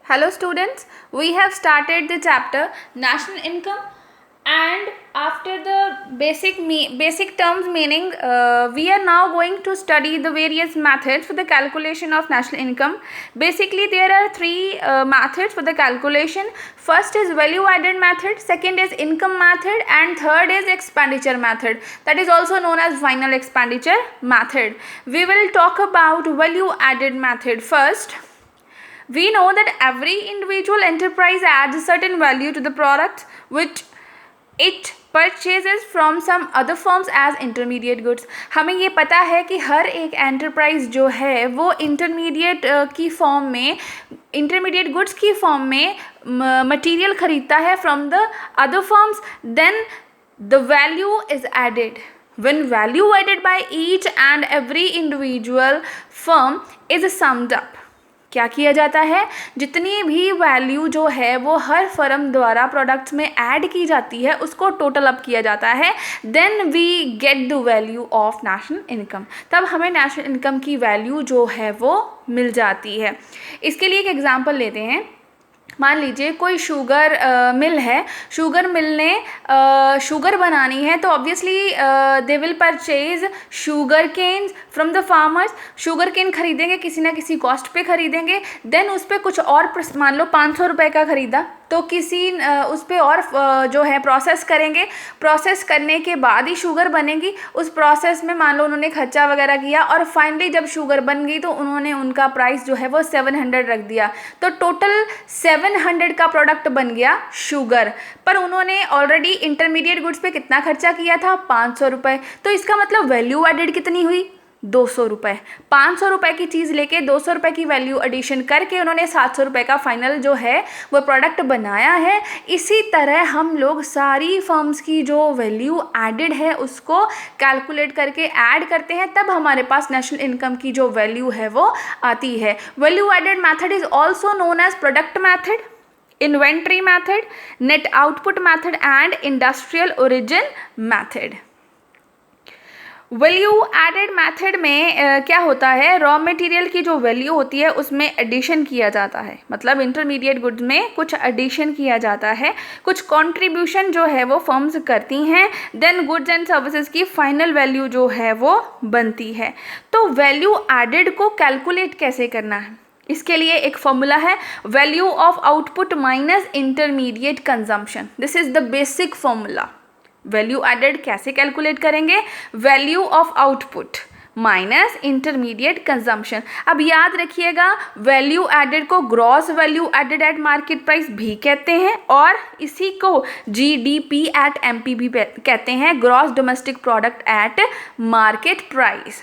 Hello students, we have started the chapter national income, and after the basic terms meaning we are now going to study the various methods for the calculation of national income. Basically there are three methods for the calculation. First is value added method, second is income method, and third is expenditure method, that is also known as final expenditure method. We will talk about value added method first. We know that every individual enterprise adds a certain value to the product which it purchases from some other firms as intermediate goods. हमें ये पता है कि हर एक enterprise जो है वो intermediate goods की फॉर्म में मटेरियल खरीदता है from the other firms. Then the value is added. When value added by each and every individual firm is summed up, क्या किया जाता है, जितनी भी वैल्यू जो है वो हर फर्म द्वारा प्रोडक्ट्स में ऐड की जाती है उसको टोटल अप किया जाता है. Then we get the value of national income. तब हमें नेशनल इनकम की वैल्यू जो है वो मिल जाती है. इसके लिए एक एग्जांपल लेते हैं. मान लीजिए कोई शुगर मिल है. शुगर मिल ने शुगर बनानी है तो obviously they will purchase sugar cane from the farmers. Sugar cane खरीदेंगे, किसी ना किसी कॉस्ट पे खरीदेंगे. देन उस पर कुछ और मान लो 500 रुपये का खरीदा तो किसी उस पर और जो है प्रोसेस करेंगे. प्रोसेस करने के बाद ही शुगर बनेगी. उस प्रोसेस में मान लो उन्होंने खर्चा वगैरह किया और फाइनली जब शुगर बन गई तो उन्होंने उनका प्राइस जो है वो 700 रख दिया. तो टोटल 700 का प्रोडक्ट बन गया शुगर. पर उन्होंने ऑलरेडी इंटरमीडिएट गुड्स पे कितना खर्चा किया था, 500 रुपये. तो इसका मतलब वैल्यू एडेड कितनी हुई, 200 रुपये. 500 रुपये की चीज़ लेके 200 रुपये की वैल्यू एडिशन करके उन्होंने 700 रुपये का फाइनल जो है वो प्रोडक्ट बनाया है. इसी तरह हम लोग सारी फर्म्स की जो वैल्यू एडेड है उसको कैलकुलेट करके ऐड करते हैं, तब हमारे पास नेशनल इनकम की जो वैल्यू है वो आती है. Value added method is also known as product method, inventory method, net output method and industrial origin method. Value added method में क्या होता है, रॉ मटेरियल की जो वैल्यू होती है उसमें एडिशन किया जाता है. मतलब इंटरमीडिएट गुड्स में कुछ एडिशन किया जाता है, कुछ कंट्रीब्यूशन जो है वो फर्म्स करती हैं. देन गुड्स एंड सर्विसेज की फाइनल वैल्यू जो है वो बनती है. तो वैल्यू एडेड को कैलकुलेट कैसे करना है, इसके लिए एक फॉर्मूला है, value of output minus intermediate consumption. This is the basic formula. Value added कैसे कैलकुलेट करेंगे, value of output minus intermediate consumption. अब याद रखिएगा वैल्यू एडेड को gross value added at market price भी कहते हैं और इसी को जीडीपी एट एमपी भी कहते हैं, gross domestic product at market price.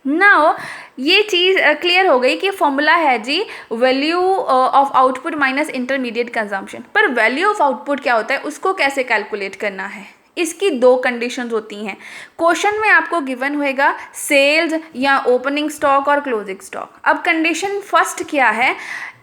Now ये चीज़ क्लियर हो गई कि फॉर्मूला है जी value of output minus intermediate consumption. पर वैल्यू ऑफ आउटपुट क्या होता है, उसको कैसे कैलकुलेट करना है, इसकी दो कंडीशंस होती हैं. क्वेश्चन में आपको गिवन होएगा सेल्स या ओपनिंग स्टॉक और क्लोजिंग स्टॉक. अब कंडीशन फर्स्ट क्या है,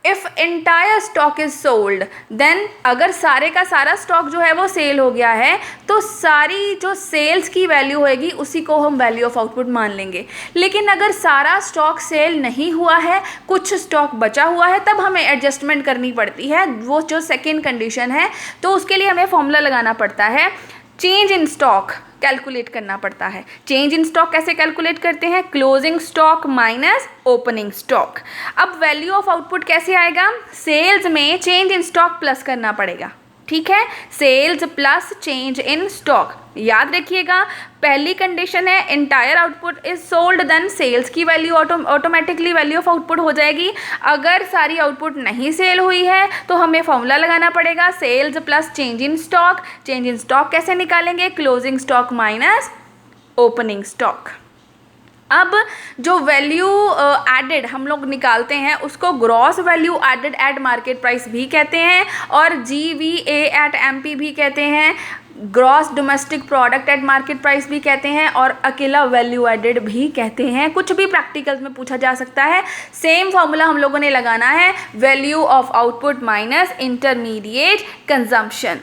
if entire stock is sold, then अगर सारे का सारा स्टॉक जो है वो सेल हो गया है तो सारी जो सेल्स की वैल्यू होएगी उसी को हम वैल्यू ऑफ आउटपुट मान लेंगे. लेकिन अगर सारा स्टॉक सेल नहीं हुआ है, कुछ स्टॉक बचा हुआ है, तब हमें एडजस्टमेंट करनी पड़ती है, वो जो सेकेंड कंडीशन है. तो उसके लिए हमें फॉर्मूला लगाना पड़ता है, चेंज इन स्टॉक कैलकुलेट करना पड़ता है. चेंज इन स्टॉक कैसे कैलकुलेट करते हैं, closing stock minus opening stock. अब वैल्यू ऑफ आउटपुट कैसे आएगा, सेल्स में चेंज इन स्टॉक प्लस करना पड़ेगा. ठीक है, sales plus change in stock. याद रखिएगा पहली कंडीशन है entire output is sold, then sales की value automatically value of output हो जाएगी. अगर सारी आउटपुट नहीं सेल हुई है तो हमें फॉर्मूला लगाना पड़ेगा sales plus change in stock. Change in stock कैसे निकालेंगे, closing stock minus opening stock. अब जो वैल्यू एडेड हम लोग निकालते हैं उसको gross value added at market price भी कहते हैं और GVA एट MP भी कहते हैं, gross domestic product at market price भी कहते हैं और अकेला वैल्यू एडेड भी कहते हैं. कुछ भी प्रैक्टिकल्स में पूछा जा सकता है. सेम फॉर्मूला हम लोगों ने लगाना है, value of output minus intermediate consumption.